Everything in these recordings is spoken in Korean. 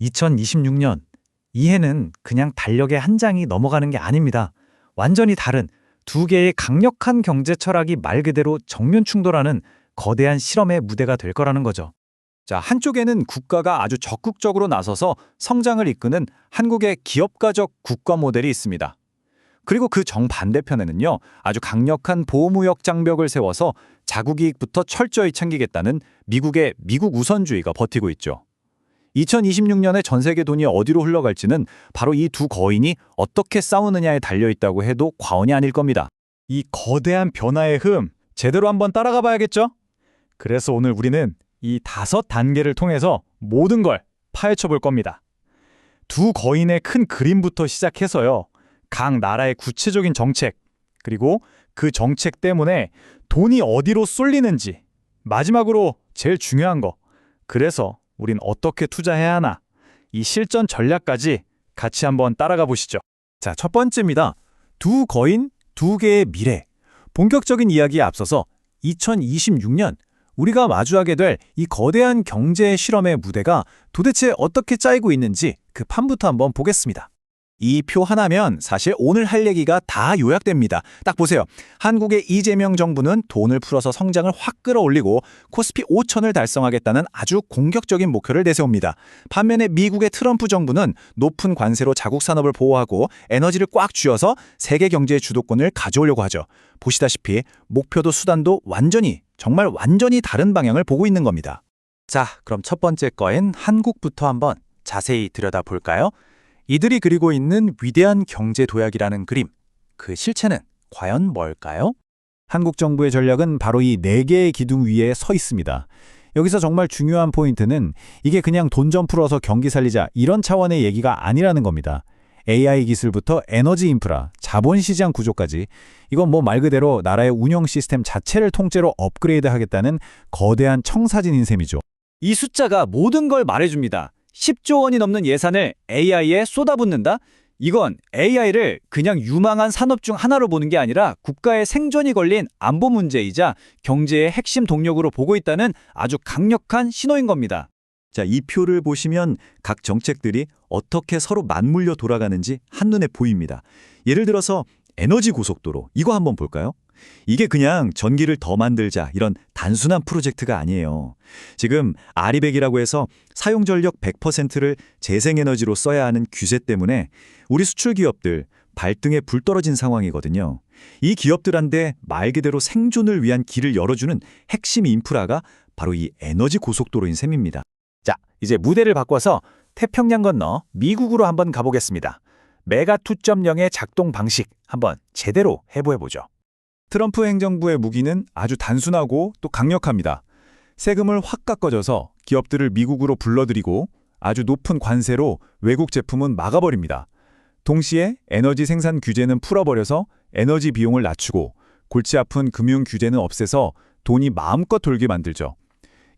2026년, 이 해는 그냥 달력의 한 장이 넘어가는 게 아닙니다. 완전히 다른 두 개의 강력한 경제 철학이 말 그대로 정면 충돌하는 거대한 실험의 무대가 될 거라는 거죠. 자, 한쪽에는 국가가 아주 적극적으로 나서서 성장을 이끄는 한국의 기업가적 국가 모델이 있습니다. 그리고 그 정반대편에는요, 아주 강력한 보호무역 장벽을 세워서 자국 이익부터 철저히 챙기겠다는 미국의 미국 우선주의가 버티고 있죠. 2026년에 전 세계 돈이 어디로 흘러갈지는 바로 이 두 거인이 어떻게 싸우느냐에 달려있다고 해도 과언이 아닐 겁니다. 이 거대한 변화의 흐름 제대로 한번 따라가 봐야겠죠? 그래서 오늘 우리는 이 5단계를 통해서 모든 걸 파헤쳐 볼 겁니다. 두 거인의 큰 그림부터 시작해서요. 각 나라의 구체적인 정책, 그리고 그 정책 때문에 돈이 어디로 쏠리는지, 마지막으로 제일 중요한 거, 그래서 우린 어떻게 투자해야 하나, 이 실전 전략까지 같이 한번 따라가 보시죠. 자, 첫 번째입니다. 두 거인, 두 개의 미래. 본격적인 이야기에 앞서서 2026년 우리가 마주하게 될 이 거대한 경제 실험의 무대가 도대체 어떻게 짜이고 있는지 그 판부터 한번 보겠습니다. 이 표 하나면 사실 오늘 할 얘기가 다 요약됩니다. 딱 보세요. 한국의 이재명 정부는 돈을 풀어서 성장을 확 끌어올리고 코스피 5천을 달성하겠다는 아주 공격적인 목표를 내세웁니다. 반면에 미국의 트럼프 정부는 높은 관세로 자국 산업을 보호하고 에너지를 꽉 쥐어서 세계 경제의 주도권을 가져오려고 하죠. 보시다시피 목표도 수단도 정말 완전히 다른 방향을 보고 있는 겁니다. 자, 그럼 첫 번째 거인 한국부터 한번 자세히 들여다볼까요? 이들이 그리고 있는 위대한 경제 도약이라는 그림, 그 실체는 과연 뭘까요? 한국 정부의 전략은 바로 이 4개의 기둥 위에 서 있습니다. 여기서 정말 중요한 포인트는 이게 그냥 돈 좀 풀어서 경기 살리자 이런 차원의 얘기가 아니라는 겁니다. AI 기술부터 에너지 인프라, 자본시장 구조까지 이건 뭐 말 그대로 나라의 운영 시스템 자체를 통째로 업그레이드 하겠다는 거대한 청사진인 셈이죠. 이 숫자가 모든 걸 말해줍니다. 10조 원이 넘는 예산을 AI에 쏟아붓는다? 이건 AI를 그냥 유망한 산업 중 하나로 보는 게 아니라 국가의 생존이 걸린 안보 문제이자 경제의 핵심 동력으로 보고 있다는 아주 강력한 신호인 겁니다. 자, 이 표를 보시면 각 정책들이 어떻게 서로 맞물려 돌아가는지 한눈에 보입니다. 예를 들어서 에너지 고속도로, 이거 한번 볼까요? 이게 그냥 전기를 더 만들자 이런 단순한 프로젝트가 아니에요. 지금 아리백이라고 해서 사용 전력 100%를 재생에너지로 써야 하는 규제 때문에 우리 수출 기업들 발등에 불 떨어진 상황이거든요. 이 기업들한테 말 그대로 생존을 위한 길을 열어주는 핵심 인프라가 바로 이 에너지 고속도로인 셈입니다. 자, 이제 무대를 바꿔서 태평양 건너 미국으로 한번 가보겠습니다. 메가 2.0의 작동 방식 한번 제대로 해보죠. 트럼프 행정부의 무기는 아주 단순하고 또 강력합니다. 세금을 확 깎아줘서 기업들을 미국으로 불러들이고 아주 높은 관세로 외국 제품은 막아버립니다. 동시에 에너지 생산 규제는 풀어버려서 에너지 비용을 낮추고 골치 아픈 금융 규제는 없애서 돈이 마음껏 돌게 만들죠.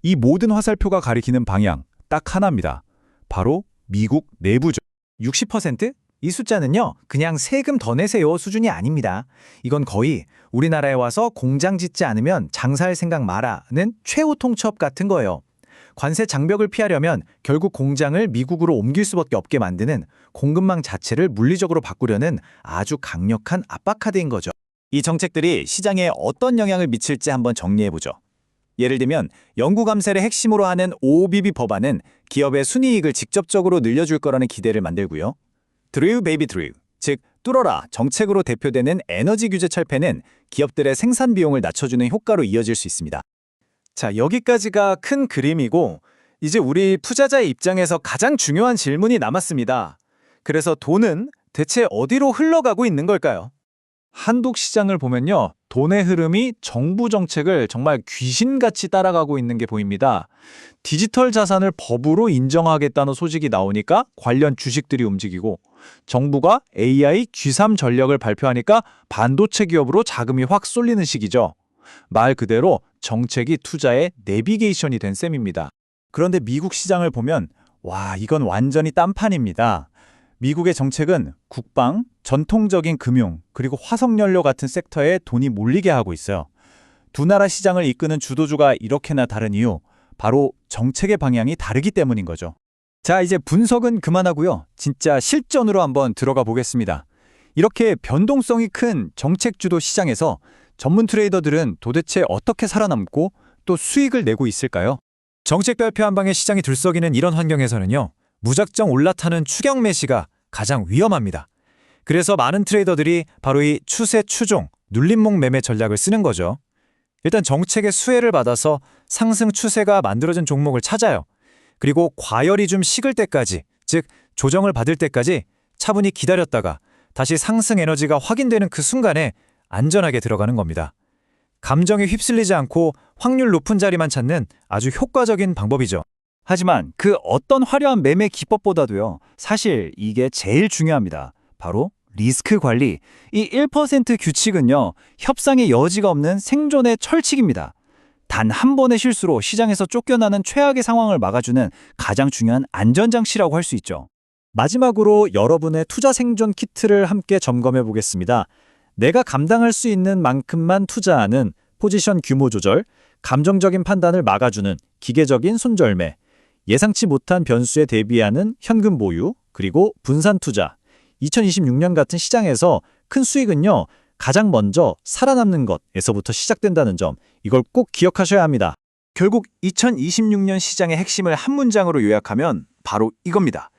이 모든 화살표가 가리키는 방향 딱 하나입니다. 바로 미국 내부죠. 60%? 이 숫자는요, 그냥 세금 더 내세요 수준이 아닙니다. 이건 거의 우리나라에 와서 공장 짓지 않으면 장사할 생각 마라는 최후 통첩 같은 거예요. 관세 장벽을 피하려면 결국 공장을 미국으로 옮길 수밖에 없게 만드는 공급망 자체를 물리적으로 바꾸려는 아주 강력한 압박 카드인 거죠. 이 정책들이 시장에 어떤 영향을 미칠지 한번 정리해보죠. 예를 들면 연구 감세를 핵심으로 하는 OBB 법안은 기업의 순이익을 직접적으로 늘려줄 거라는 기대를 만들고요. 드리우 베이비 드리우, 즉 뚫어라 정책으로 대표되는 에너지 규제 철폐는 기업들의 생산 비용을 낮춰주는 효과로 이어질 수 있습니다. 자, 여기까지가 큰 그림이고 이제 우리 투자자의 입장에서 가장 중요한 질문이 남았습니다. 그래서 돈은 대체 어디로 흘러가고 있는 걸까요? 한국 시장을 보면요. 돈의 흐름이 정부 정책을 정말 귀신같이 따라가고 있는 게 보입니다. 디지털 자산을 법으로 인정하겠다는 소식이 나오니까 관련 주식들이 움직이고 정부가 AI G3 전략을 발표하니까 반도체 기업으로 자금이 확 쏠리는 시기죠. 말 그대로 정책이 투자의 내비게이션이 된 셈입니다. 그런데 미국 시장을 보면 와, 이건 완전히 딴판입니다. 미국의 정책은 국방, 전통적인 금융, 그리고 화석연료 같은 섹터에 돈이 몰리게 하고 있어요. 두 나라 시장을 이끄는 주도주가 이렇게나 다른 이유, 바로 정책의 방향이 다르기 때문인 거죠. 자, 이제 분석은 그만하고요. 진짜 실전으로 한번 들어가 보겠습니다. 이렇게 변동성이 큰 정책주도 시장에서 전문 트레이더들은 도대체 어떻게 살아남고 또 수익을 내고 있을까요? 정책 발표 한 방에 시장이 들썩이는 이런 환경에서는요, 무작정 올라타는 추격 매시가 가장 위험합니다. 그래서 많은 트레이더들이 바로 이 추세 추종, 눌림목 매매 전략을 쓰는 거죠. 일단 정책의 수혜를 받아서 상승 추세가 만들어진 종목을 찾아요. 그리고 과열이 좀 식을 때까지, 즉 조정을 받을 때까지 차분히 기다렸다가 다시 상승 에너지가 확인되는 그 순간에 안전하게 들어가는 겁니다. 감정에 휩쓸리지 않고 확률 높은 자리만 찾는 아주 효과적인 방법이죠. 하지만 그 어떤 화려한 매매 기법보다도요, 사실 이게 제일 중요합니다. 바로 리스크 관리. 이 1% 규칙은요, 협상의 여지가 없는 생존의 철칙입니다. 단 한 번의 실수로 시장에서 쫓겨나는 최악의 상황을 막아주는 가장 중요한 안전장치라고 할 수 있죠. 마지막으로 여러분의 투자 생존 키트를 함께 점검해 보겠습니다. 내가 감당할 수 있는 만큼만 투자하는 포지션 규모 조절, 감정적인 판단을 막아주는 기계적인 손절매, 예상치 못한 변수에 대비하는 현금 보유, 그리고 분산 투자. 2026년 같은 시장에서 큰 수익은요, 가장 먼저 살아남는 것에서부터 시작된다는 점, 이걸 꼭 기억하셔야 합니다. 결국 2026년 시장의 핵심을 한 문장으로 요약하면 바로 이겁니다.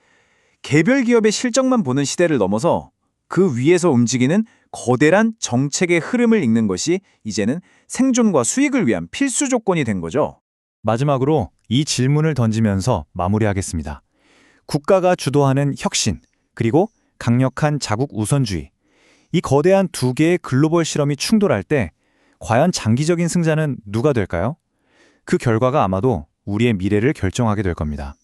개별 기업의 실적만 보는 시대를 넘어서 그 위에서 움직이는 거대한 정책의 흐름을 읽는 것이 이제는 생존과 수익을 위한 필수 조건이 된 거죠. 마지막으로 이 질문을 던지면서 마무리하겠습니다. 국가가 주도하는 혁신, 그리고 강력한 자국 우선주의. 이 거대한 두 개의 글로벌 실험이 충돌할 때 과연 장기적인 승자는 누가 될까요? 그 결과가 아마도 우리의 미래를 결정하게 될 겁니다.